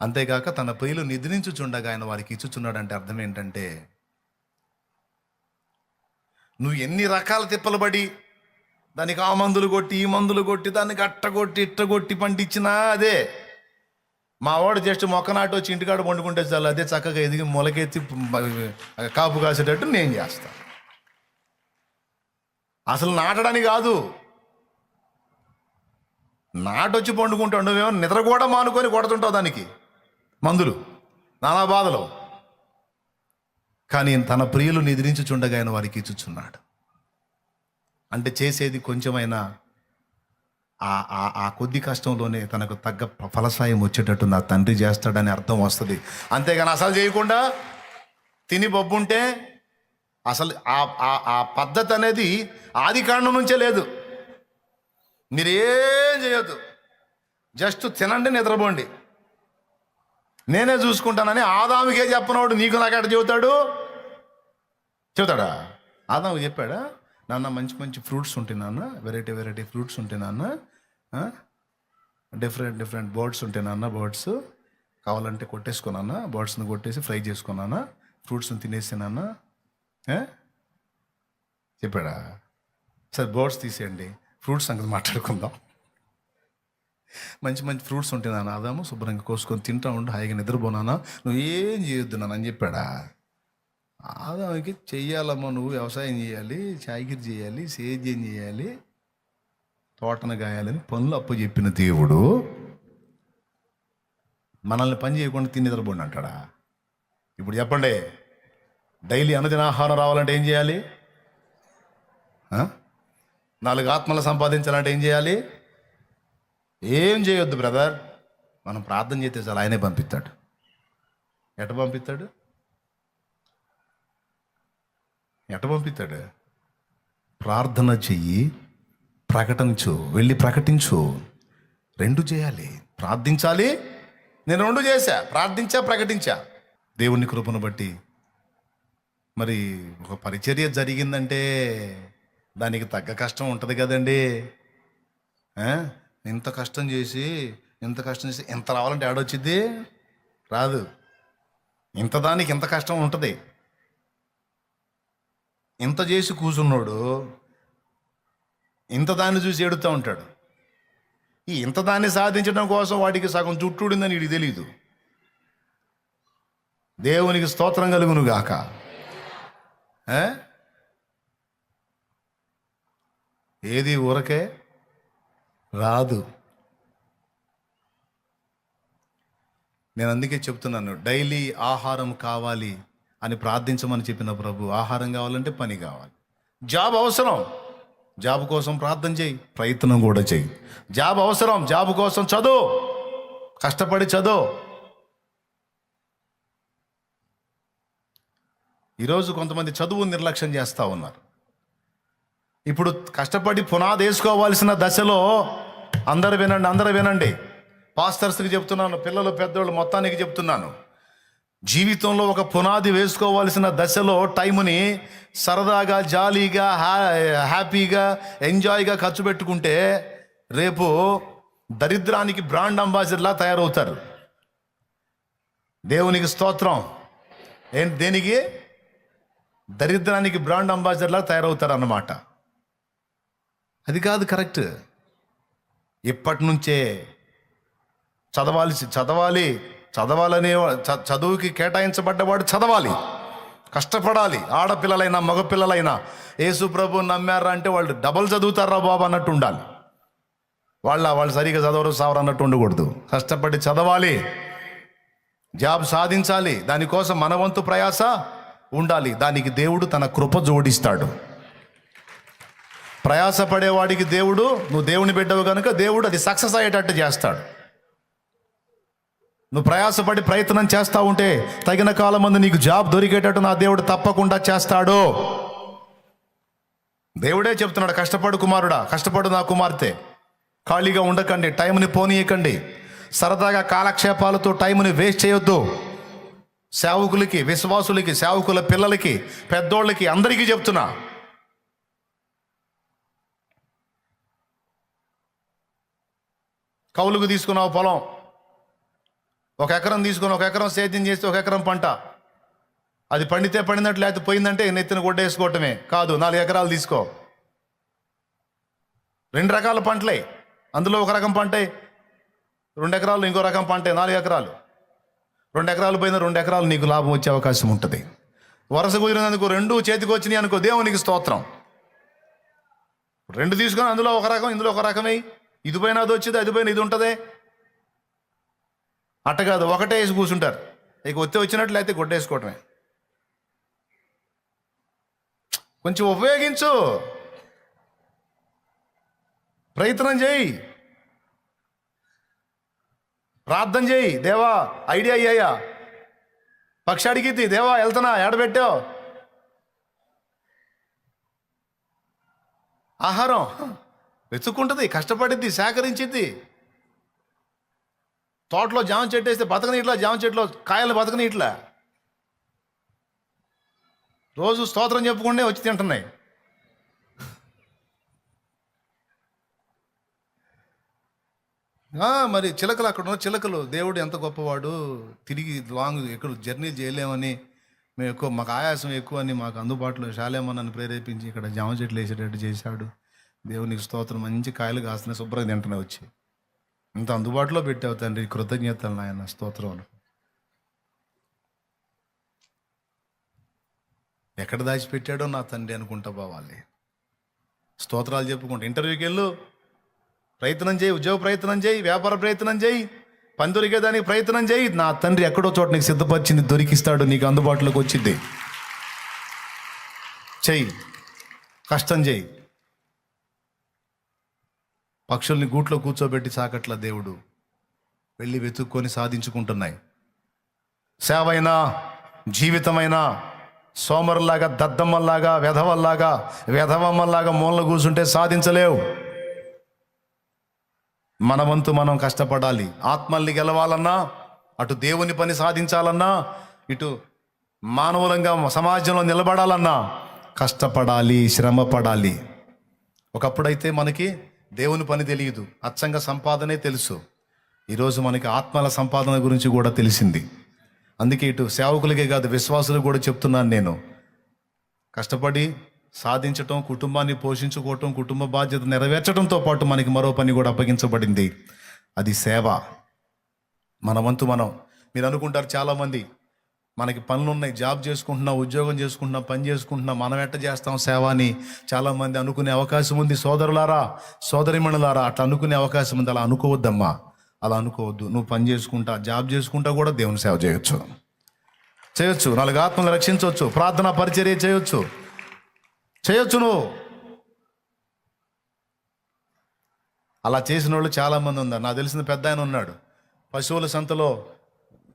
అంతేగాక తన ప్రియులు నిద్రించుచుండగా ఆయన వారికి ఇచ్చుచున్నాడంటే అర్థం ఏంటంటే, నువ్వు ఎన్ని రకాల తిప్పలు పడి దానికి ఆ మందులు కొట్టి ఈ మందులు కొట్టి దానికి అట్టగొట్టి ఇట్టగొట్టి పండించినా అదే. మా వాడు జస్ట్ మొక్క నాటి వచ్చి ఇంటికాడ వండుకుంటే చాలు, అదే చక్కగా ఎదిగి మొలకెత్తి కాపు కాసేటట్టు నేను చేస్తాను. అసలు నాటడానికి కాదు, నాటొచ్చి పండుకుంటావు. నువ్వేమో నిద్ర కూడా మానుకొని కొడుతుంటావు దానికి మందులు, నానా బాధలు. కానీ తన ప్రియులు నిద్రించుచుండగా ఆయన వారికి ఇచ్చుచున్నాడు అంటే చేసేది కొంచెమైనా ఆ కొద్ది కష్టంలోనే తనకు తగ్గ ఫలసాయం వచ్చేటట్టు నా తండ్రి చేస్తాడని అర్థం వస్తుంది. అంతేగాని అసలు చేయకుండా తిని బొబ్బుంటే అసలు ఆ పద్ధతి అనేది ఆది కాండం నుంచే లేదు. మీరేం చేయొద్దు, జస్ట్ తినండి, నిద్రపోండి, నేనే చూసుకుంటానని ఆదాముకే చెప్పనవాడు నీకు నాకెట చెబుతాడా? ఆదాము చెప్పాడా, నాన్న మంచి మంచి ఫ్రూట్స్ ఉంటాయి నాన్న, వెరైటీ వెరైటీ ఫ్రూట్స్ ఉంటాయి నాన్న, డిఫరెంట్ బర్డ్స్ ఉంటాయి నాన్న, బర్డ్స్ కావాలంటే కొట్టేసుకున్నానా, బర్డ్స్ని కొట్టేసి ఫ్రై చేసుకున్నానా, ఫ్రూట్స్ని తినేసానన్నా చెప్పాడా? సరే బర్డ్స్ తీసేయండి, ఫ్రూట్స్ సంగతి మాట్లాడుకుందాం. మంచి మంచి ఫ్రూట్స్ ఉంటాయి నాన్న, ఆదాము శుభ్రంగా కోసుకొని తింటా ఉండు, హాయిగా నిద్రపోనానా, నువ్వు ఏం చేయొద్దు నాన్న అని చెప్పాడా? ఆదాముకి చెయ్యాలమ్మా, నువ్వు వ్యవసాయం చేయాలి, చాకిరి చేయాలి, సేద్యం చేయాలి, తోటను గాయాలని పనులు అప్పు చెప్పిన దేవుడు మనల్ని పని చేయకుండా తిని నిద్రపోండి అంటాడా? ఇప్పుడు చెప్పండి, డైలీ అనుదిన ఆహారం రావాలంటే ఏం చేయాలి? 4 ఆత్మలు సంపాదించాలంటే ఏం చేయాలి? ఏం చేయొద్దు బ్రదర్, మనం ప్రార్థన చేస్తే చాలు, ఆయనే పంపిస్తాడు. ఎట పంపిస్తాడు? ప్రార్థన చెయ్యి, ప్రకటించు, వెళ్ళి ప్రకటించు. 2 చేయాలి. ప్రార్థించాలి, నేను 2 చేశా, ప్రార్థించా, ప్రకటించా. దేవుని కృపను బట్టి మరి ఒక పరిచర్య జరిగిందంటే దానికి తగ్గ కష్టం ఉంటుంది కదండి. ఇంత కష్టం చేసి ఎంత రావాలంటే ఆడొచ్చిద్ది? రాదు. ఇంత దానికి ఎంత కష్టం ఉంటుంది. ఇంత చేసి కూర్చున్నాడు ఇంత దాన్ని చూసి ఏడుతూ ఉంటాడు. ఈ ఇంత దాన్ని సాధించడం కోసం వాడికి సగం చుట్టూడిందని వీడికి తెలీదు. దేవునికి స్తోత్రం కలుగును గాక. ఏది ఊరకే రాదు. నేను అందుకే చెప్తున్నాను, డైలీ ఆహారం కావాలి అని ప్రార్థించమని చెప్పిన ప్రభు, ఆహారం కావాలంటే పని కావాలి. జాబ్ అవసరం, జాబ్ కోసం ప్రార్థన చేయి, ప్రయత్నం కూడా చేయి. జాబ్ అవసరం, జాబ్ కోసం చదువు, కష్టపడి చదువు. ఈరోజు కొంతమంది చదువు నిర్లక్ష్యం చేస్తూ ఉన్నారు. ఇప్పుడు కష్టపడి పునాది వేసుకోవాల్సిన దశలో అందరూ వినండి, పాస్టర్స్కి చెప్తున్నాను, పిల్లలు పెద్దోళ్ళు మొత్తానికి చెప్తున్నాను, జీవితంలో ఒక పునాది వేసుకోవాల్సిన దశలో టైంని సరదాగా, జాలీగా, హ్యాపీగా, ఎంజాయ్గా ఖర్చు పెట్టుకుంటే రేపు దరిద్రానికి బ్రాండ్ అంబాసిడర్లా తయారవుతారు. దేవునికి స్తోత్రం. దేనికి? దరిద్రానికి బ్రాండ్ అంబాసిడర్లా తయారవుతారు అన్నమాట. అది కాదు కరెక్ట్. ఇప్పటి నుంచే చదవాలనే చదువుకి కేటాయించబడ్డవాడు చదవాలి, కష్టపడాలి. ఆడపిల్లలైనా మగపిల్లలైనా యేసు ప్రభు నమ్మారా అంటే వాళ్ళు డబల్ చదువుతారా బాబు అన్నట్టు ఉండాలి. వాళ్ళు సరిగా చదవరు సావరు అన్నట్టు ఉండకూడదు. కష్టపడి చదవాలి, జాబ్ సాధించాలి, దానికోసం మన వంతు ప్రయాస ఉండాలి. దానికి దేవుడు తన కృప జోడిస్తాడు. ప్రయాసపడేవాడికి దేవుడు, నువ్వు దేవుని బిడ్డవు కనుక దేవుడు అది సక్సెస్ అయ్యేటట్టు చేస్తాడు. నువ్వు ప్రయాసపడి ప్రయత్నం చేస్తూ ఉంటే తగిన కాలం ముందు నీకు జాబ్ దొరికేటట్టు నా దేవుడు తప్పకుండా చేస్తాడు. దేవుడే చెప్తున్నాడు, కష్టపడు కుమారుడా, కష్టపడు నా కుమార్తె, ఖాళీగా ఉండకండి, టైంని పోనీయకండి, సరదాగా కాలక్షేపాలతో టైంని వేస్ట్ చేయొద్దు. సేవకులకి, విశ్వాసులకి, సేవకుల పిల్లలకి, పెద్దోళ్ళకి, అందరికీ చెప్తున్నా, కౌలుకు తీసుకున్నావు పొలం, ఒక ఎకరం తీసుకొని ఒక ఎకరం సేద్యం చేస్తే ఒక ఎకరం పంట, అది పండితే పండినట్లు, లేకపోతే పోయిందంటే నెత్తిన గుడ్డ వేసుకోవటమే. కాదు, 4 ఎకరాలు తీసుకో, 2 రకాల పంటలే. అందులో ఒక రకం పంటే, 2 ఎకరాలు ఇంకో రకం పంటే, 4 ఎకరాలు. 2 ఎకరాలు పోయిన 2 ఎకరాలు నీకు లాభం వచ్చే అవకాశం ఉంటుంది. వరుస కుదిరినందుకు 2 చేతికి వచ్చినాయి అనుకో, దేవునికి స్తోత్రం. 2 తీసుకొని అందులో ఒక రకం ఇందులో ఒక రకమే, ఇది పోయినా అది వచ్చింది, అది పోయినా ఇది ఉంటుంది. అట్ట కాదు, ఒకటే వేసి కూర్చుంటారు. ఇక వచ్చినట్లు అయితే గొడ్డేసుకోవటమే. కొంచెం ఉపయోగించు, ప్రయత్నం చేయి, ప్రార్థన చేయి. దేవా ఐడియా అయ్యాయా, పక్షి అడిగిద్ది, దేవా వెళ్తున్నా, ఏడబెట్టావు ఆహారం, వెతుక్కుంటుంది, కష్టపడిద్ది, సేకరించిద్ది. తోటలో జామ చెట్టు వేస్తే బతకనీట్లా, జామ చెట్టులో కాయలు బతకనీట్లా, రోజు స్తోత్రం చెప్పుకుంటే వచ్చి తింటున్నాయి. మరి చిలకలు, అక్కడ ఉన్న చిలకలు, దేవుడు ఎంత గొప్పవాడు, తిరిగి లాంగ్ ఎక్కడ జర్నీ చేయలేమని మేము ఎక్కువ, మాకు ఆయాసం ఎక్కువ అని మాకు అందుబాటులో శాలేమన్నను ప్రేరేపించి ఇక్కడ జామ చెట్లు వేసేటట్టు చేశాడు. దేవునికి స్తోత్రం, మంచి కాయలు కాస్తున్నాయి, శుభ్రంగా తింటున్నాయి. వచ్చి ఇంత అందుబాటులో పెట్టావు తండ్రి, కృతజ్ఞతలు నాయన, స్తోత్రాలు. ఎక్కడ దాచిపెట్టాడో నా తండ్రి అనుకుంటా పోవాలి. స్తోత్రాలు చెప్పుకుంటా. ఇంటర్వ్యూకి వెళ్ళు, ప్రయత్నం చేయి, ఉద్యోగ ప్రయత్నం చేయి, వ్యాపార ప్రయత్నం చేయి, పని దొరికేదానికి ప్రయత్నం చేయి. నా తండ్రి ఎక్కడో చోట నీకు సిద్ధపరిచింది దొరికిస్తాడు, నీకు అందుబాటులోకి వచ్చింది. చెయ్యి, కష్టం చేయి. పక్షుల్ని గూట్లో కూర్చోబెట్టి సాకట్ల దేవుడు వెళ్ళి వెతుక్కొని సాధించుకుంటున్నాయి. సేవైనా జీవితమైనా సోమరులాగా, దద్దమ్మల్లాగా, వెధవమ్మల్లాగా మూలన కూర్చుంటే సాధించలేవు. మన వంతు మనం కష్టపడాలి. ఆత్మల్ని గెలవాలన్నా, అటు దేవుని పని సాధించాలన్నా, ఇటు మానవులంగా సమాజంలో నిలబడాలన్నా కష్టపడాలి, శ్రమ పడాలి. ఒకప్పుడైతే మనకి దేవుని పని తెలియదు, అచ్చంగా సంపాదనే తెలుసు. ఈరోజు మనకి ఆత్మల సంపాదన గురించి కూడా తెలిసింది. అందుకే ఇటు సేవకులకే కాదు, విశ్వాసులకు కూడా చెప్తున్నాను నేను, కష్టపడి సాధించటం, కుటుంబాన్ని పోషించుకోవటం, కుటుంబ బాధ్యత నెరవేర్చడంతో పాటు మనకి మరో పని కూడా అప్పగించబడింది, అది సేవ. మన వంతు మనం. మీరు అనుకుంటారు చాలామంది, మనకి పనులు ఉన్నాయి, జాబ్ చేసుకుంటున్నాం, ఉద్యోగం చేసుకుంటున్నాం, పని చేసుకుంటున్నాం, మనం ఎట్ట చేస్తాం సేవ అని చాలామంది అనుకునే అవకాశం ఉంది. సోదరులారా, సోదరిమణులారా, అట్లా అనుకునే అవకాశం ఉంది. అలా అనుకోవద్దమ్మా, అలా అనుకోవద్దు. నువ్వు పని చేసుకుంటా, జాబ్ చేసుకుంటా కూడా దేవుని సేవ చేయొచ్చు. 4 ఆత్మలు రక్షించవచ్చు, ప్రార్థనా పరిచర్య చేయొచ్చు. నువ్వు అలా చేసిన వాళ్ళు చాలామంది ఉన్నారు. నాకు తెలిసిన పెద్ద ఆయన ఉన్నాడు, పశువుల సంతలో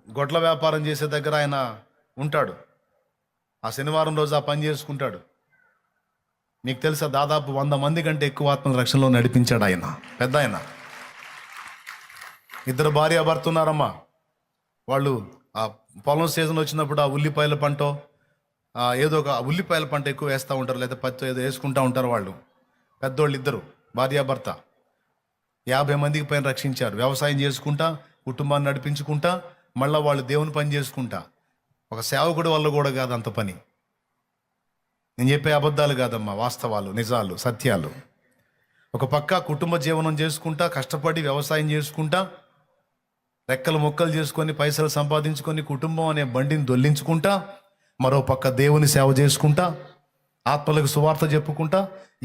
గొడ్ల వ్యాపారం చేసే దగ్గర ఆయన ఉంటాడు. ఆ శనివారం రోజు ఆ పని చేసుకుంటాడు. మీకు తెలుసా, దాదాపు 100 మంది కంటే ఎక్కువ ఆత్మల రక్షణలో నడిపించాడు ఆయన, పెద్ద ఆయన. 2 భార్యాభర్త ఉన్నారమ్మా. వాళ్ళు ఆ పొలం సీజన్ వచ్చినప్పుడు ఆ ఉల్లిపాయల పంటో ఏదో ఒక ఉల్లిపాయల పంట ఎక్కువ వేస్తూ ఉంటారు, లేదా పత్తి ఏదో వేసుకుంటూ ఉంటారు వాళ్ళు. పెద్దోళ్ళు 2 భార్యాభర్త 50 మందికి పైన రక్షించారు. వ్యవసాయం చేసుకుంటా, కుటుంబాన్ని నడిపించుకుంటా, మళ్ళీ వాళ్ళు దేవుని పని చేసుకుంటా. ఒక సేవకుడి వల్ల కూడా కాదు అంత పని. నేను చెప్పే అబద్ధాలు కాదమ్మా, వాస్తవాలు, నిజాలు, సత్యాలు. ఒక పక్క కుటుంబ జీవనం చేసుకుంటా, కష్టపడి వ్యవసాయం చేసుకుంటా, రెక్కలు మొక్కలు చేసుకొని పైసలు సంపాదించుకొని కుటుంబం అనే బండిని దొల్లించుకుంటా, మరో పక్క దేవుని సేవ చేసుకుంటా, ఆత్మలకు సువార్త చెప్పుకుంటా.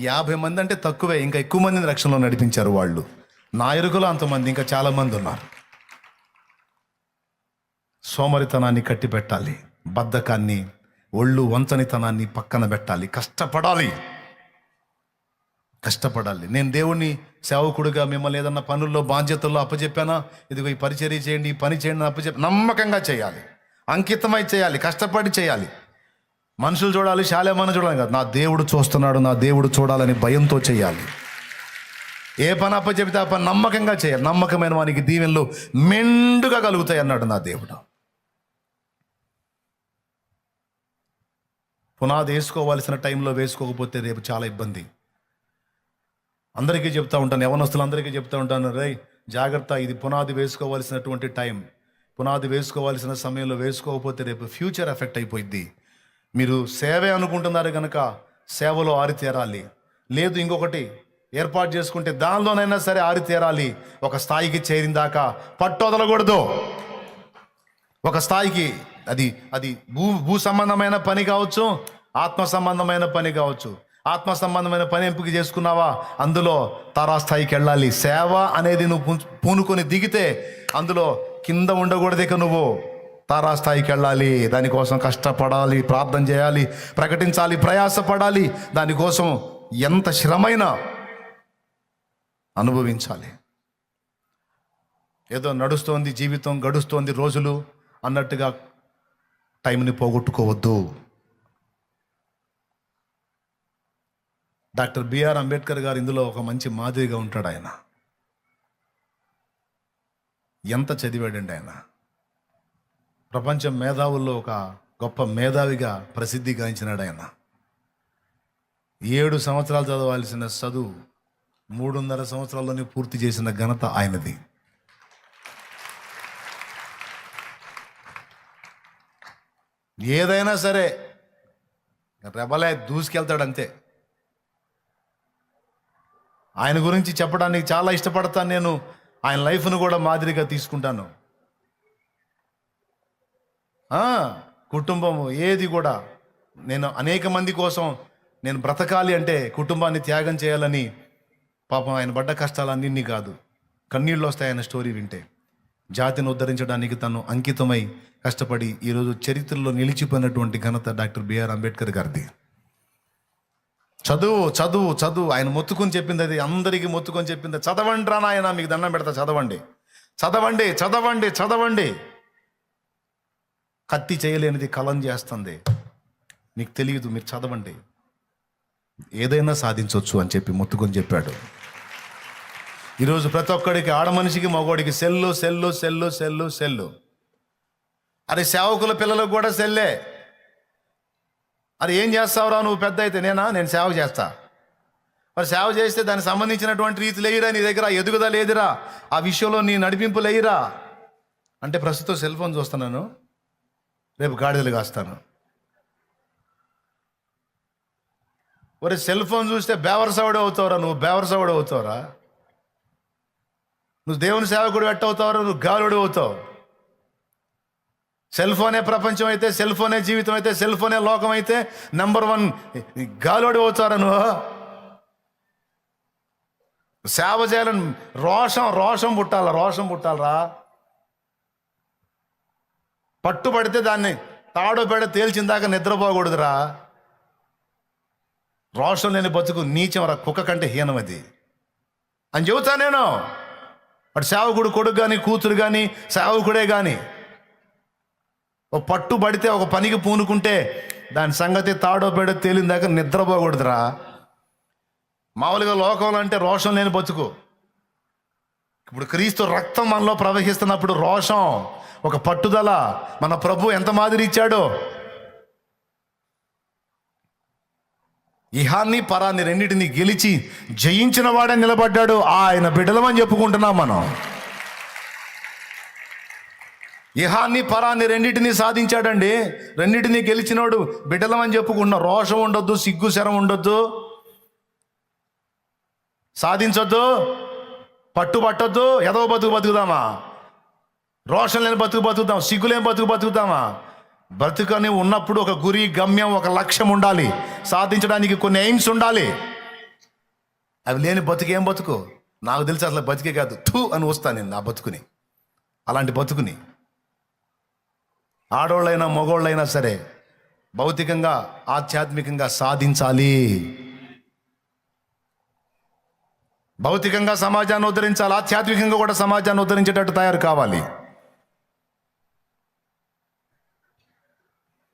50 మంది అంటే తక్కువే, ఇంకా ఎక్కువ మందిని రక్షణలో నడిపించారు వాళ్ళు. నా ఎరుకలో అంతమంది, ఇంకా చాలామంది ఉన్నారు. సోమరితనాన్ని కట్టిపెట్టాలి, బద్ధకాన్ని, ఒళ్ళు వంచనితనాన్ని పక్కన పెట్టాలి. కష్టపడాలి. నేను దేవుని సేవకుడిగా మిమ్మల్ని ఏదన్నా పనుల్లో బాధ్యతల్లో అప్పచెప్పానా, ఇదిగో ఈ పరిచర్య చేయండి, ఈ పని చేయండి అప్పచెప్పి నమ్మకంగా చేయాలి, అంకితమై చేయాలి, కష్టపడి చేయాలి. మనుషులు చూడాలి, శాలేమని చూడాలి కాదు, నా దేవుడు చూస్తున్నాడు, నా దేవుడు చూడాలని భయంతో చేయాలి. ఏ పని అప్పచెప్తే ఆ పని నమ్మకంగా చేయాలి. నమ్మకమైన వానికి దీవెనలు మెండుగా కలుగుతాయి అన్నాడు నా దేవుడు. పునాది వేసుకోవాల్సిన టైంలో వేసుకోకపోతే రేపు చాలా ఇబ్బంది. అందరికీ చెప్తా ఉంటాను, యవనస్తులందరికీ చెప్తా ఉంటాను, రే జాగ్రత్త, ఇది పునాది వేసుకోవాల్సినటువంటి టైం. పునాది వేసుకోవాల్సిన సమయంలో వేసుకోకపోతే రేపు ఫ్యూచర్ ఎఫెక్ట్ అయిపోయింది. మీరు సేవే అనుకుంటున్నారు కనుక సేవలో ఆరితేరాలి. లేదు ఇంకొకటి ఏర్పాటు చేసుకుంటే దానిలోనైనా సరే ఆరితేరాలి. ఒక స్థాయికి చేరిన దాకా పట్టు వదలకూడదు. ఒక స్థాయికి అది అది భూ సంబంధమైన పని కావచ్చు, ఆత్మ సంబంధమైన పని కావచ్చు. ఆత్మ సంబంధమైన పని ఎంపిక చేసుకున్నావా, అందులో తారాస్థాయికి వెళ్ళాలి. సేవ అనేది నువ్వు పూనుకొని దిగితే అందులో కింద ఉండకూడదు. ఇక నువ్వు తారాస్థాయికి వెళ్ళాలి. దానికోసం కష్టపడాలి, ప్రార్థన చేయాలి, ప్రకటించాలి, ప్రయాసపడాలి. దానికోసం ఎంత శ్రమైనా అనుభవించాలి. ఏదో నడుస్తోంది జీవితం, గడుస్తోంది రోజులు అన్నట్టుగా టైంని పోగొట్టుకోవద్దు. డాక్టర్ బిఆర్ అంబేద్కర్ గారు ఇందులో ఒక మంచి మాదిరిగా ఉంటాడు. ఆయన ఎంత చదివాడండి ఆయన. ప్రపంచ మేధావుల్లో ఒక గొప్ప మేధావిగా ప్రసిద్ధి గాంచినాడు ఆయన. 7 సంవత్సరాలు చదవాల్సిన చదువు 3.5 సంవత్సరాల్లోనే పూర్తి చేసిన ఘనత ఆయనది. ఏదైనా సరే రెబలే దూసుకెళ్తాడు అంతే. ఆయన గురించి చెప్పడానికి చాలా ఇష్టపడతాను నేను. ఆయన లైఫ్ను కూడా మాదిరిగా తీసుకుంటాను. కుటుంబం ఏది కూడా నేను అనేక మంది కోసం నేను బ్రతకాలి అంటే కుటుంబాన్ని త్యాగం చేయాలని, పాపం ఆయన పడ్డ కష్టాలన్నీ కాదు, కన్నీళ్ళు వస్తాయి ఆయన స్టోరీ వింటే. జాతిని ఉద్ధరించడానికి తను అంకితమై కష్టపడి ఈరోజు చరిత్రలో నిలిచిపోయినటువంటి ఘనత డాక్టర్ బిఆర్ అంబేద్కర్ గారిది. చదువు చదువు చదువు ఆయన మొత్తుకొని చెప్పింది అది, అందరికీ మొత్తుకొని చెప్పింది. చదవండి రా నాయన, మీకు దండం పెడతా, చదవండి చదవండి చదవండి చదవండి. కత్తి చేయలేనిది కలం చేస్తుంది. మీకు తెలియదు, మీరు చదవండి, ఏదైనా సాధించవచ్చు అని చెప్పి మొత్తుకొని చెప్పాడు. ఈరోజు ప్రతి ఒక్కడికి, ఆడ మనిషికి మగోడికి cell cell cell cell cell. అరే సేవకుల పిల్లలకు కూడా సెల్లే. అది ఏం చేస్తావురా నువ్వు పెద్ద అయితే? నేను సేవ చేస్తా. మరి సేవ చేస్తే దానికి సంబంధించినటువంటి రీతి లేయిరా, నీ దగ్గర ఎదుగుదల లేదురా, ఆ విషయంలో నీ నడిపింపు లేయిరా అంటే ప్రస్తుతం సెల్ ఫోన్ చూస్తున్నాను, రేపు గాడిదలు కాస్తాను. ఒరే సెల్ ఫోన్ చూస్తే బేవరసవుడే అవుతావురా, నువ్వు బేవరసవుడే అవుతావురా. నువ్వు దేవుని సేవకుడు ఎట్టవుతావురా, నువ్వు గాలుడు అవుతావు. సెల్ ఫోనే ప్రపంచం అయితే, సెల్ ఫోనే జీవితం అయితే, సెల్ ఫోనే లోకం అయితే నెంబర్ 1 గాలోడి అవుతారా నువ్వు? సేవ చేయాలని రోషం పుట్టాలరా. పట్టుబడితే దాన్ని తాడు పెడ తేల్చిందాక నిద్రపోకూడదురా. రోషం లేని బతుకు నీచమరా, కుక్క కంటే హీనమది అని చెబుతా నేను. అటు సేవకుడు కొడుకు కానీ కూతురు కానీ సేవకుడే కానీ ఒక పట్టుబడితే, ఒక పనికి పూనుకుంటే దాని సంగతి తాడో పేడో తేలిందాక నిద్రపోకూడదురా. మామూలుగా లోకంలో అంటే రోషం లేని బతుకు. ఇప్పుడు క్రీస్తు రక్తం మనలో ప్రవహిస్తున్నప్పుడు రోషం, ఒక పట్టుదల. మన ప్రభు ఎంత మాదిరి ఇచ్చాడో. ఇహాన్ని పరాన్ని రెండింటిని గెలిచి జయించిన వాడే నిలబడ్డాడు. ఆయన బిడ్డలమని చెప్పుకుంటున్నాం మనం. ఇహాన్ని పరాన్ని రెండింటినీ సాధించాడండి. రెండింటినీ గెలిచినోడు బిడ్డలమని చెప్పుకుంటున్నాం. రోషం ఉండొద్దు, సిగ్గు శరం ఉండొద్దు, సాధించొద్దు, పట్టొద్దు. ఎదవ బతుకుదామా? రోషం లేని బతుకుదాం, సిగ్గులేని బతుకుదామా? బ్రతుకని ఉన్నప్పుడు ఒక గురి, గమ్యం, ఒక లక్ష్యం ఉండాలి. సాధించడానికి కొన్ని ఎయిమ్స్ ఉండాలి. అవి లేని బతుకేం బతుకు? నాకు తెలిసి అసలు బతికే కాదు, థూ అని వస్తాను నేను నా బతుకుని. అలాంటి బతుకుని ఆడోళ్ళైనా మగోళ్ళైనా సరే భౌతికంగా ఆధ్యాత్మికంగా సాధించాలి. భౌతికంగా సమాజాన్ని ఉద్ధరించాలి, ఆధ్యాత్మికంగా కూడా సమాజాన్ని ఉద్ధరించేటట్టు తయారు కావాలి.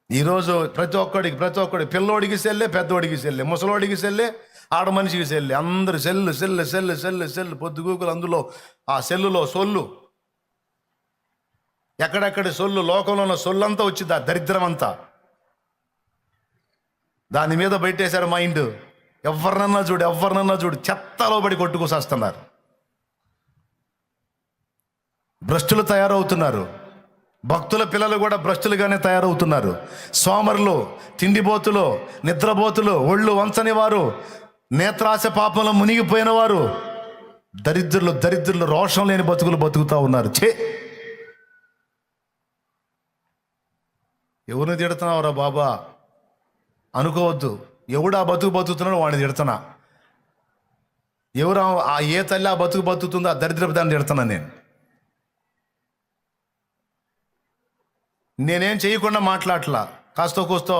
ఈరోజు ప్రతి ఒక్కడికి పిల్లోడికి సెల్లే, పెద్దోడికి సెల్లే, ముసలోడికి సెల్లే, ఆడ మనిషికి సెల్లే. అందరూ సెల్లు పొద్దుగూకులు. అందులో ఆ సెల్లులో సొల్లు, ఎక్కడెక్కడ సొల్లు, లోకంలో ఉన్న సొల్లంతా వచ్చింది, ఆ దరిద్రం అంతా దాని మీద పెట్టేశారు మైండ్. ఎవరినన్నా చూడు చెత్తలో పడి కొట్టుకొస్తున్నారు. భ్రష్టులు తయారవుతున్నారు. భక్తుల పిల్లలు కూడా భ్రష్టులుగానే తయారవుతున్నారు. సోమరులు, తిండిబోతులు, నిద్రబోతులు, ఒళ్ళు వంచని వారు, నేత్రాశ పాపంలో మునిగిపోయిన వారు, దరిద్రులు రోషం లేని బతుకులు బతుకుతూ ఉన్నారు. ఎవరిని తిడుతున్నావురా బాబా అనుకోవద్దు. ఎవడు ఆ బతుకు బతుకుతున్నాడు వాడిని తిడుతున్నా. ఎవరు ఏ తల్లి ఆ బతుకు బతుకుతుందో ఆ దరిద్రపు దాన్ని తిడుతున్నా. నేనేం చేయకుండా మాట్లాడట్లా. కాస్తో కూస్తో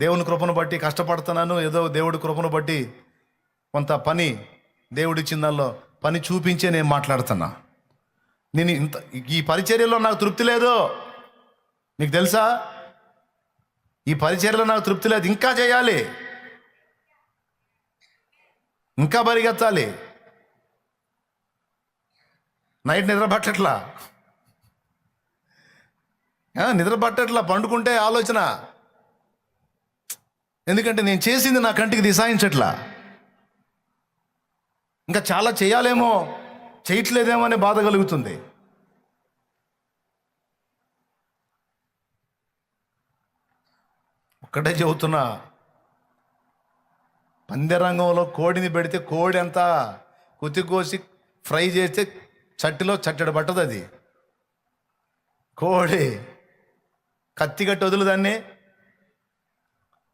దేవుని కృపను బట్టి కష్టపడుతున్నాను. ఏదో దేవుడి కృపను బట్టి కొంత పని దేవుడిచ్చిన దానిలో పని చూపించే నేను మాట్లాడుతున్నా. నేను ఈ పరిచర్యలో నాకు తృప్తి లేదు. మీకు తెలుసా, ఈ పరిచర్యలో నాకు తృప్తి లేదు. ఇంకా చేయాలి, ఇంకా పరిగెత్తాలి. నైట్ నిద్ర పట్టట్లా, పండుకుంటే ఆలోచన. ఎందుకంటే నేను చేసింది నా కంటికి దిశాయించట్లా. ఇంకా చాలా చేయాలేమో, చేయట్లేదేమో అనే బాధ కలుగుతుంది. ఒక్కటే చెబుతున్నా, పందెరంగంలో కోడిని పెడితే కోడి అంతా కోసి ఫ్రై చేస్తే చట్టిలో చట్టెడు పట్టదు. అది కోడి కత్తిగట్టు వదులు, దాన్ని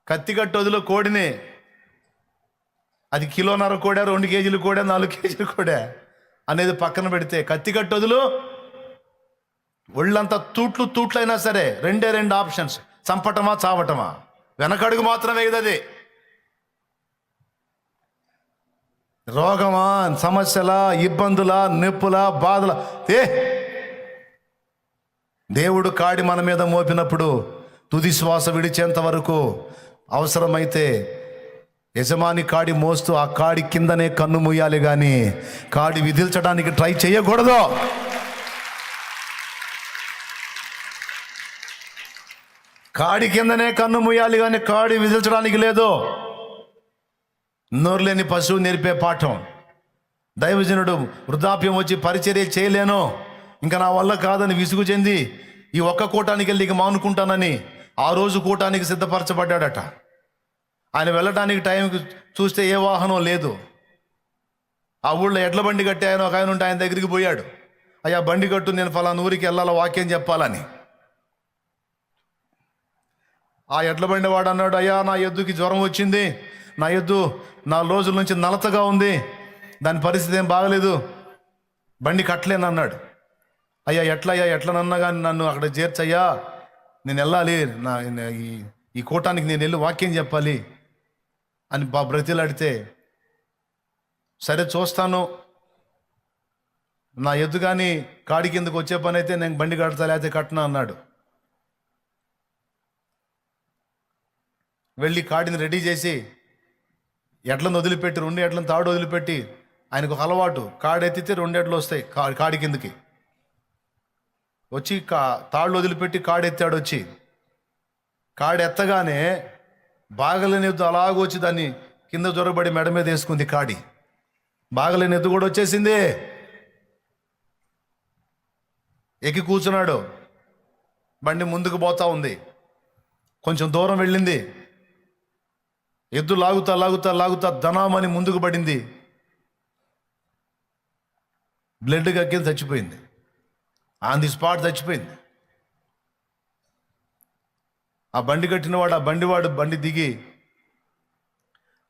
కత్తిగట్టు వదులు కోడిని. అది 1.5 కిలో కోడా, 2 కేజీలు కోడా, 4 కేజీలు కోడా అనేది పక్కన పెడితే, కత్తిగట్టు వదులు ఒళ్ళంతా తూట్లైనా సరే 2 ఆప్షన్స్, చంపటమా చావటమా. వెనకడుగు మాత్రం వేయదది. రోగమా, సమస్యల, ఇబ్బందుల, నొప్పుల, బాధల, దేవుడు కాడి మన మీద మోపినప్పుడు తుది శ్వాస విడిచేంత వరకు అవసరమైతే యజమాని కాడి మోస్తూ ఆ కాడి కిందనే కన్ను మూయాలి, కానీ కాడి విదిల్చడానికి ట్రై చేయకూడదు. కాడి కిందనే కన్ను మూయాలి, కానీ కాడి విదిల్చడానికి లేదు. నోరు లేని పశువు నేర్పే పాఠం. దైవజనుడు వృద్ధాప్యం వచ్చి పరిచర్య చేయలేను, ఇంకా నా వల్ల కాదని విసుగు చెంది ఈ ఒక్క కూటానికి వెళ్ళి ఇక మానుకుంటానని ఆ రోజు కూటానికి సిద్ధపరచబడ్డాడట. ఆయన వెళ్ళడానికి టైంకి చూస్తే ఏ వాహనం లేదు. ఆ ఊళ్ళో ఎడ్ల బండి కట్టి ఆయన ఒక ఆయన ఉంటే ఆయన దగ్గరికి పోయాడు. అయ్యా బండి కట్టు, నేను ఫలానా ఊరికి వెళ్ళాలా, వాక్యం చెప్పాలని. ఆ ఎడ్ల బండి వాడు అన్నాడు, అయ్యా నా ఎద్దుకి జ్వరం వచ్చింది, నా ఎద్దు 4 రోజుల నుంచి నలతగా ఉంది, దాని పరిస్థితి ఏం బాగలేదు, బండి కట్టలేను అన్నాడు. అయ్యా ఎట్లనన్నా కానీ నన్ను అక్కడ చేర్చయ్యా, నేను వెళ్ళాలి, ఈ కూటానికి నేను వెళ్ళి వాక్యం చెప్పాలి అని బ్రతిలాడితే, సరే చూస్తాను, నా ఎద్దు కానీ కాడి కిందకు వచ్చే పని అయితే నేను బండి కడతా, లేకపోతే కట్టనా అన్నాడు. వెళ్ళి కాడిని రెడీ చేసి ఎడ్లను వదిలిపెట్టి 2 ఎడ్లను తాడు వదిలిపెట్టి, ఆయనకు ఒక అలవాటు, కాడు ఎత్తితే 2 ఎడ్లు వస్తాయి కాడి కిందకి వచ్చి, తాళ్ళు వదిలిపెట్టి కాడు ఎత్తాడు. వచ్చి కాడు ఎత్తగానే బాగలేని ఎద్దు అలాగొచ్చి దాన్ని కింద జొరబడి మెడ మీద వేసుకుంది. కాడి బాగలేని ఎద్దు కూడా వచ్చేసింది, ఎక్కి కూర్చున్నాడు. బండి ముందుకు పోతా ఉంది, కొంచెం దూరం వెళ్ళింది. ఎద్దు లాగుతా ధనామని ముందుకు పడింది. బ్లడ్ గక్కింది, చచ్చిపోయింది. ఆన్ ది స్పాట్ చచ్చిపోయింది. ఆ బండి కట్టినవాడు, ఆ బండి దిగి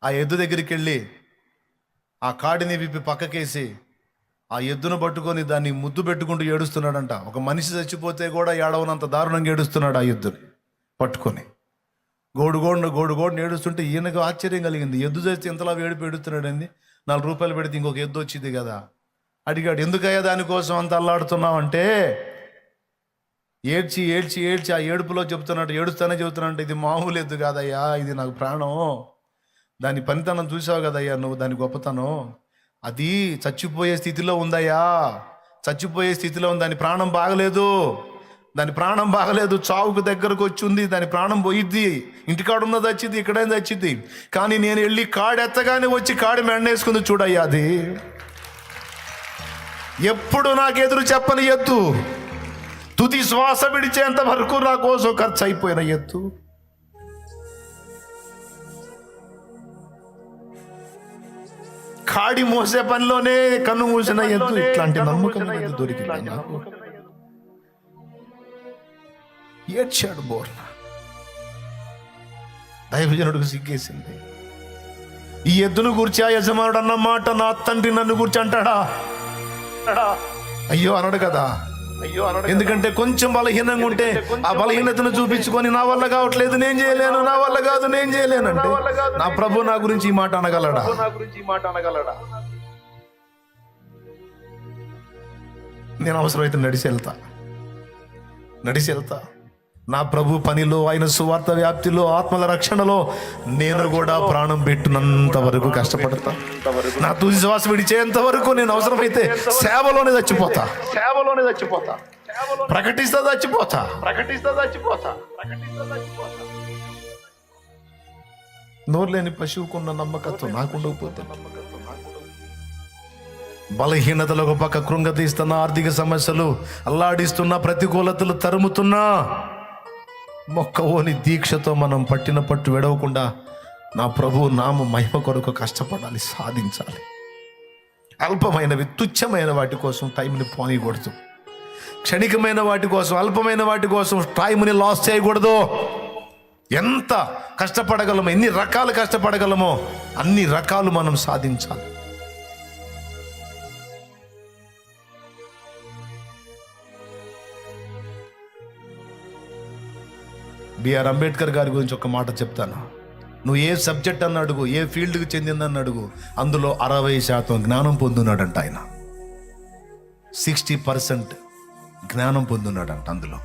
ఆ ఎద్దు దగ్గరికి వెళ్ళి ఆ కాడిని విప్పి పక్కకేసి ఆ ఎద్దును పట్టుకొని దాన్ని ముద్దు పెట్టుకుంటూ ఏడుస్తున్నాడంట. ఒక మనిషి చచ్చిపోతే కూడా ఏడవనంత దారుణంగా ఏడుస్తున్నాడు ఆ ఎద్దుని పట్టుకొని. గోడుగోడుని ఏడుస్తుంటే ఈయనకు ఆశ్చర్యం కలిగింది. ఎద్దు చేస్తే ఇంతలా ఏడుపు ఏడుస్తున్నాడండి, 4 రూపాయలు పెడితే ఇంకొక ఎద్దు వచ్చింది కదా. అడిగాడు, ఎందుకయ్యా దానికోసం అంత అల్లాడుతున్నావంటే, ఏడ్చి ఆ ఏడుపులో చెబుతున్నాడు, ఇది మామూలు ఎద్దు కాదయ్యా, ఇది నాకు ప్రాణం, దాని పనితనం చూసావు కదయ్యా నువ్వు, దాని గొప్పతనం, అది చచ్చిపోయే స్థితిలో ఉందయ్యా, ఉంది, దాని ప్రాణం బాగలేదు, చావుకు దగ్గరకు వచ్చి ఉంది, దాని ప్రాణం పోయిద్ది, ఇంటికాడ ఉన్నది వచ్చింది, ఇక్కడైనా వచ్చింది, కానీ నేను వెళ్ళి కాడెత్తగానే వచ్చి కాడి మెండేసుకుంది చూడయ్యా, అది ఎప్పుడు నాకు ఎదురు చెప్పని ఎద్దు, తుది శ్వాస విడిచేంత వరకు నా కోసం ఖర్చు అయిపోయిన ఎత్తు, కాడి మోసే పనిలోనే కన్ను మూసిన ఎత్తు, ఇట్లాంటి నమ్మకమైనది దొరికింది నాకు. ఏడ్చాడు బోర్న. దైవజనుడికి సిగ్గేసింది. ఈ ఎద్దును గురించి ఆ యజమానుడు అన్న మాట నా తండ్రి నన్ను గురించి అంటాడా? అయ్యో అనడు కదా. ఎందుకంటే కొంచెం బలహీనంగా ఉంటే ఆ బలహీనతను చూపించుకొని నా వల్ల కావట్లేదు, నేను చేయలేను, నా వల్ల కాదు, నేను చేయలేను అంటే నా ప్రభు నా గురించి ఈ మాట అనగలడా? నేను అవసరమైతే నడిచి వెళ్తా. నా ప్రభు పనిలో, ఆయన సువార్త వ్యాప్తిలో, ఆత్మల రక్షణలో నేను కూడా ప్రాణం పెట్టినంత వరకు కష్టపడతా. నా తుది శ్వాస విడిచేంత వరకు నేను అవసరమైతే సేవలోనే చచ్చిపోతా. ప్రకటిస్తా చచ్చిపోతా. నోరు లేని పశువుకున్న నమ్మకత్వం నాకుండకపోతే, బలహీనతలు ఒక పక్క కృంగతీస్తున్న, ఆర్థిక సమస్యలు అల్లాడిస్తున్న, ప్రతికూలతలు తరుముతున్నా, మొక్కవోని దీక్షతో మనం పట్టిన పట్టు విడవకుండా నా ప్రభు నామ మహిమ కొరకు కష్టపడాలి, సాధించాలి. అల్పమైనవి, తుచ్చమైన వాటి కోసం టైంని పోనీయకూడదు. క్షణికమైన వాటి కోసం, అల్పమైన వాటి కోసం టైంని లాస్ చేయకూడదు. ఎంత కష్టపడగలమో, ఎన్ని రకాలు కష్టపడగలమో అన్ని రకాలు మనం సాధించాలి. బిఆర్ అంబేద్కర్ గారి గురించి ఒక మాట చెప్తాను. నువ్వు ఏ సబ్జెక్ట్ అన్న అడుగు, ఏ ఫీల్డ్కి చెందిందని అడుగు, అందులో 60% జ్ఞానం పొందున్నాడంట ఆయన. 60% జ్ఞానం పొందున్నాడంట అందులో.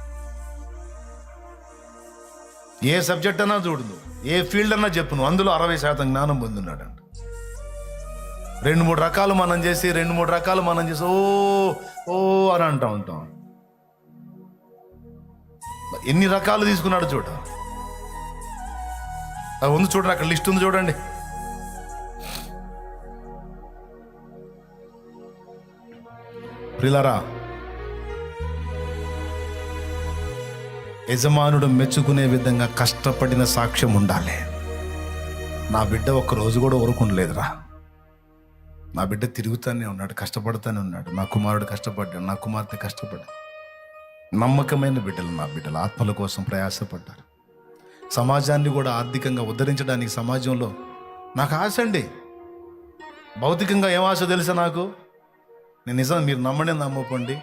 ఏ సబ్జెక్ట్ అన్నా చూడు, ఏ ఫీల్డ్ అన్నా చెప్పు, నువ్వు అందులో 60% జ్ఞానం పొందున్నాడంట. 2-3 రకాలు మనం చేసి ఓ అని అంటూ ఉంటాం. ఎన్ని రకాలు తీసుకున్నాడు చూడ. అది ఉంది చూడండి, అక్కడ లిస్ట్ ఉంది చూడండి. ప్రియులారా, యజమానుడు మెచ్చుకునే విధంగా కష్టపడిన సాక్ష్యం ఉండాలి. నా బిడ్డ ఒక్కరోజు కూడా ఊరుకుండలేదురా. నా బిడ్డ తిరుగుతానే ఉన్నాడు, కష్టపడుతూనే ఉన్నాడు. నా కుమారుడు కష్టపడ్డాడు, నా కుమార్తె కష్టపడ్డాడు. నమ్మకమైన బిడ్డలు, నా బిడ్డలు ఆత్మల కోసం ప్రయాసపడ్డారు. సమాజాన్ని కూడా ఆర్థికంగా ఉద్ధరించడానికి సమాజంలో నాకు ఆశ అండి. భౌతికంగా ఏం ఆశ తెలుసా నాకు? నేను నిజం, మీరు నమ్మకండి,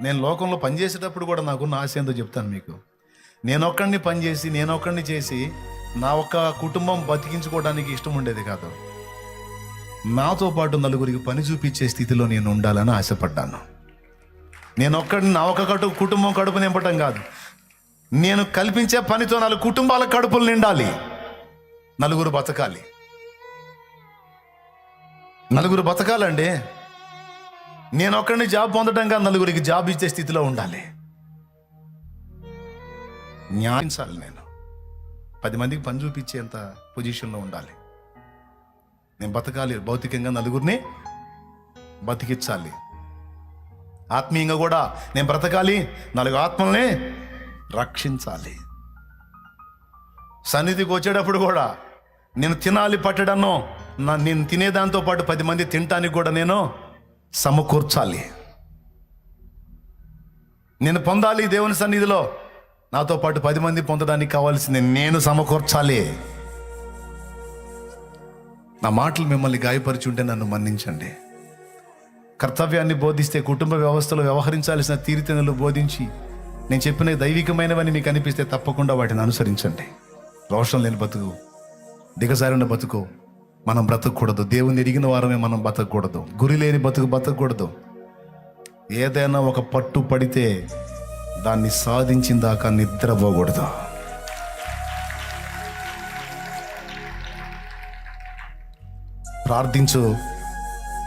నేను లోకంలో పనిచేసేటప్పుడు కూడా నాకున్న ఆశ ఏందో చెప్తాను మీకు. నేనొక్కడిని చేసి నా ఒక్క కుటుంబం బతికించుకోవడానికి ఇష్టం ఉండేది కాదు. నాతో పాటు నలుగురికి పని చూపించే స్థితిలో నేను ఉండాలని ఆశపడ్డాను. నా ఒక కుటుంబం కడుపు నింపటం కాదు, నేను కల్పించే పనితో 4 కుటుంబాల కడుపులు నిండాలి. నలుగురు బతకాలండి. నేను ఒక్కడిని జాబ్ పొందడం కాదు, నలుగురికి జాబ్ ఇచ్చే స్థితిలో ఉండాలి. న్యాయించాలి. నేను 10 మందికి పని చూపించేంత పొజిషన్లో ఉండాలి. నేను బతకాలి, భౌతికంగా నలుగురిని బతికించాలి. ఆత్మీయంగా కూడా నేను బ్రతకాలి, 4 ఆత్మల్ని రక్షించాలి. సన్నిధికి వచ్చేటప్పుడు కూడా నేను తినాలి, పట్టడన్నో నేను తినేదాంతో పాటు 10 మంది తినటానికి కూడా నేను సమకూర్చాలి. నేను పొందాలి దేవుని సన్నిధిలో, నాతో పాటు 10 మంది పొందడానికి కావాల్సింది నేను సమకూర్చాలి. నా మాటలు మిమ్మల్ని గాయపరిచి ఉంటే నన్ను మన్నించండి. కర్తవ్యాన్ని బోధిస్తే, కుటుంబ వ్యవస్థలో వ్యవహరించాల్సిన తీరుతెన్నులు బోధించి నేను చెప్పిన దైవికమైనవని మీకు అనిపిస్తే తప్పకుండా వాటిని అనుసరించండి. రోషం లేని బతుకు, దిగజారిన బతుకు మనం బ్రతకూడదు. దేవుని ఎరిగిన వారమే మనం బతకూడదు. గురి లేని బతకూడదు. ఏదైనా ఒక పట్టు పడితే దాన్ని సాధించిన దాకా నిద్రపోకూడదు. ప్రార్థించు,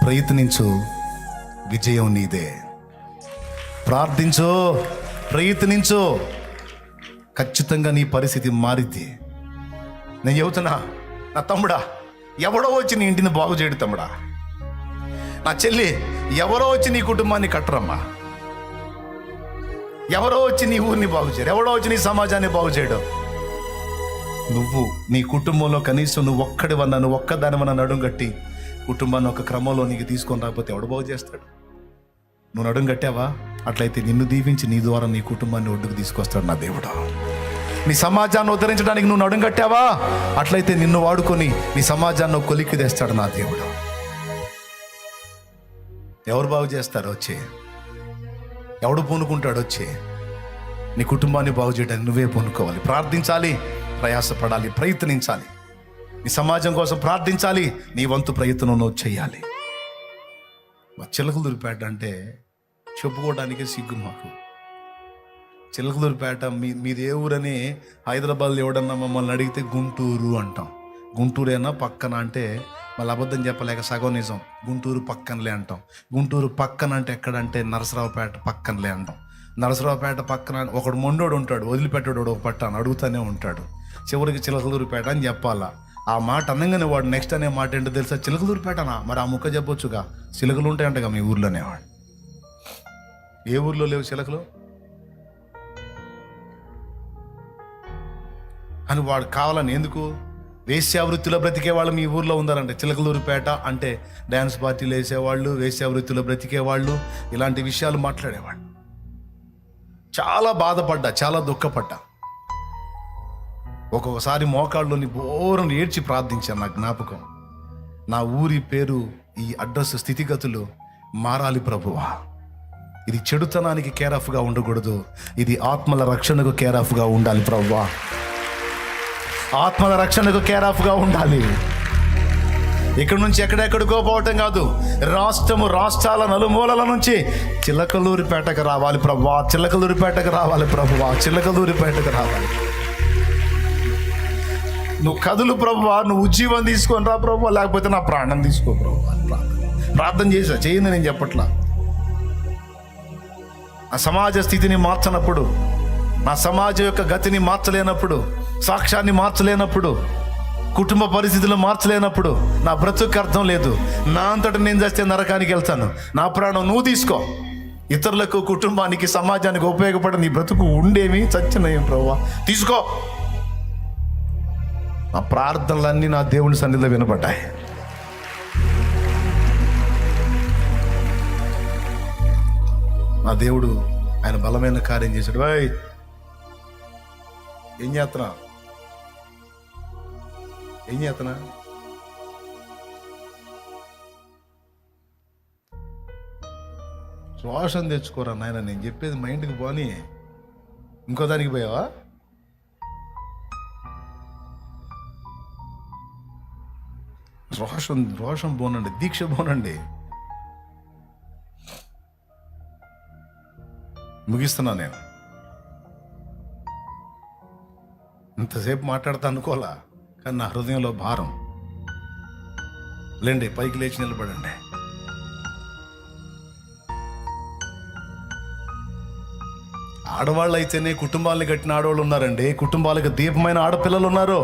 ప్రయత్నించు, విజయం నీదే. ప్రార్థించు, ప్రయత్నించు, ఖచ్చితంగా నీ పరిస్థితి మారిద్ది. నేను చెబుతున్నా, నా తమ్ముడా, ఎవడో వచ్చి నీ ఇంటిని బాగు చేయడు తమ్ముడా. నా చెల్లి, ఎవరో వచ్చి నీ కుటుంబాన్ని కట్టరమ్మా. ఎవరో వచ్చి నీ ఊరిని బాగు చేయడు, ఎవడో వచ్చి నీ సమాజాన్ని బాగు చేయడం. నువ్వు నీ కుటుంబంలో కనీసం నువ్వు ఒక్కడివన్నా, నువ్వు ఒక్కదానివన్నా నడుం కట్టి కుటుంబాన్ని ఒక క్రమంలో నీకు తీసుకొని రాకపోతే ఎవడు బాగు చేస్తాడు? నువ్వు నడుం కట్టావా? అట్లయితే నిన్ను దీవించి నీ ద్వారా నీ కుటుంబాన్ని ఒడ్డుకు తీసుకొస్తాడు నా దేవుడు. నీ సమాజాన్ని ఉద్ధరించడానికి నువ్వు నడుం కట్టావా? అట్లయితే నిన్ను వాడుకొని నీ సమాజాన్ని ఒక కొలిక్కి తెస్తాడు నా దేవుడు. ఎవరు బాగు చేస్తారు? వచ్చే ఎవడు పూనుకుంటాడు? వచ్చే నీ కుటుంబాన్ని బాగు చేయడానికి నువ్వే పూనుకోవాలి, ప్రార్థించాలి, ప్రయాసపడాలి, ప్రయత్నించాలి, నీ సమాజం కోసం ప్రార్థించాలి, నీ వంతు ప్రయత్నం నువ్వు చేయాలి. చిలకలూరిపేట అంటే చెప్పుకోవడానికే సిగ్గు మాకు. చిలకలూరిపేట మీది ఏ ఊరని హైదరాబాద్లో ఎవడన్నా మమ్మల్ని అడిగితే గుంటూరు అంటాం. గుంటూరేనా పక్కన అంటే మళ్ళీ అబద్ధం చెప్పలేక సగం నిజం, గుంటూరు పక్కనలే అంటాం. గుంటూరు పక్కన అంటే ఎక్కడంటే నరసరావుపేట పక్కనలే అంటాం. నరసరావుపేట పక్కన ఒకడు మొండోడు ఉంటాడు, వదిలిపెట్టాడు ఒక పట్టాను అడుగుతూనే ఉంటాడు. చివరికి చిలకలూరిపేట అని చెప్పాలా. ఆ మాట అనగానే వాడు నెక్స్ట్ అనే మాట ఏంటో తెలుసా? చిలకలూరిపేటనా? మరి ఆ ముక్క చెప్పొచ్చుగా, చిలకలు ఉంటాయంటగా మీ ఊర్లోనే. వాడు ఏ ఊర్లో లేవు చిలకలు అని వాడు కావాలని ఎందుకు? వేశ్యావృత్తిలో బ్రతికే వాళ్ళు మీ ఊర్లో ఉండాలంటే. చిలకలూరిపేట అంటే డ్యాన్స్ పార్టీలు వేసేవాళ్ళు, వేశ్యావృత్తిలో బ్రతికేవాళ్ళు, ఇలాంటి విషయాలు మాట్లాడేవాళ్ళు. చాలా బాధపడ్డా, చాలా దుఃఖపడ్డా. ఒక్కొక్కసారి మోకాళ్ళలోని బోరను ఏడ్చి ప్రార్థించాను. నా జ్ఞాపకం, నా ఊరి పేరు, ఈ అడ్రస్, స్థితిగతులు మారాలి ప్రభువా. ఇది చెడుతనానికి కేర్ ఆఫ్గా ఉండకూడదు, ఇది ఆత్మల రక్షణకు కేర్ ఆఫ్గా ఉండాలి ప్రభువా. ఆత్మల రక్షణకు కేర్ ఆఫ్గా ఉండాలి. ఇక్కడ నుంచి ఎక్కడెక్కడికో పోవటం కాదు, రాష్ట్రాల నలుమూలల నుంచి చిలకలూరిపేటకు రావాలి ప్రభువా, చిలకలూరిపేటకు రావాలి ప్రభువా, చిలకలూరిపేటకు రావాలి. నువ్వు కదులు ప్రభువా, నువ్వు ఉజ్జీవం తీసుకొని రా ప్రభువా, లేకపోతే నా ప్రాణం తీసుకో ప్రభువా. ప్రార్థన చేసా, చేయండి నేను చెప్పట్లా. ఆ సమాజ స్థితిని మార్చనప్పుడు, నా సమాజం యొక్క గతిని మార్చలేనప్పుడు, సాక్ష్యాన్ని మార్చలేనప్పుడు, కుటుంబ పరిస్థితులు మార్చలేనప్పుడు నా బ్రతుకు అర్థం లేదు. నా అంతటా నేను చేస్తే నరకానికి వెళ్తాను. నా ప్రాణం నువ్వు తీసుకో. ఇతరులకు, కుటుంబానికి, సమాజానికి ఉపయోగపడే నీ బ్రతుకు ఉండేమి చచ్చినయం ప్రభువా, తీసుకో. ఆ ప్రార్థనలన్నీ నా దేవుని సన్నిధిలో వినపడ్డాయి. నా దేవుడు ఆయన బలమైన కార్యం చేశాడు. బాయ్ ఏం చేస్తున్నా శ్వాసం తెచ్చుకోరా నాయన, నేను చెప్పేది మైండ్కి పోనీ. ఇంకో దానికి పోయావా? రోషం పోనండి, దీక్ష పోనండి. ముగిస్తున్నా నేను. ఇంతసేపు మాట్లాడతా అనుకోలా, కానీ నా హృదయంలో భారం. లేండి, పైకి లేచి నిలబడండి. ఆడవాళ్ళు అయితేనే కుటుంబాలను కట్టిన ఆడవాళ్ళు ఉన్నారండి. కుటుంబాలకు దీపమైన ఆడపిల్లలు ఉన్నారు.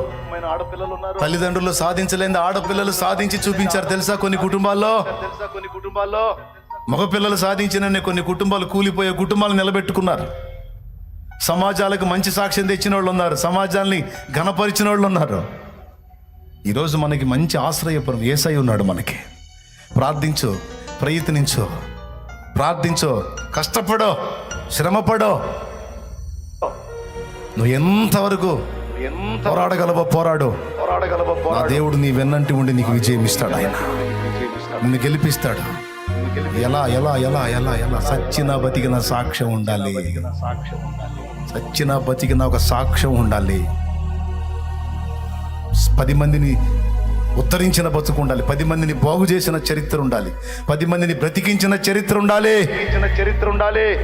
తల్లిదండ్రులు సాధించలేని ఆడపిల్లలు సాధించి చూపించారు తెలుసా కొన్ని కుటుంబాల్లో. మగపిల్లలు సాధించిన కొన్ని కుటుంబాలు కూలిపోయే కుటుంబాలు నిలబెట్టుకున్నారు. సమాజాలకు మంచి సాక్ష్యం తెచ్చిన వాళ్ళు ఉన్నారు, సమాజాన్ని ఘనపరిచిన వాళ్ళు ఉన్నారు. ఈరోజు మనకి మంచి ఆశ్రయపురం యేసయ్య ఉన్నాడు మనకి. ప్రార్థించు, ప్రయత్నించు, ప్రార్థించు, కష్టపడో, శ్రమపడో. నువ్వు ఎంతవరకు పోరాడగలవో పోరాడు. నా దేవుడు నీ వెన్నంటి ఉండి నీకు విజయం ఇస్తాడు. ఆయన నిన్ను గెలిపిస్తాడు. ఎలా ఎలా ఎలా ఎలా ఎలా సచ్చిన బతికిన సాక్ష్యం ఉండాలి. సచ్చిన బతికిన ఒక సాక్ష్యం ఉండాలి. 10 మందిని ఉత్తరించిన బతుకు ఉండాలి. 10 మందిని బాగు చేసిన చరిత్ర ఉండాలి. 10 మందిని బ్రతికించిన చరిత్ర ఉండాలి.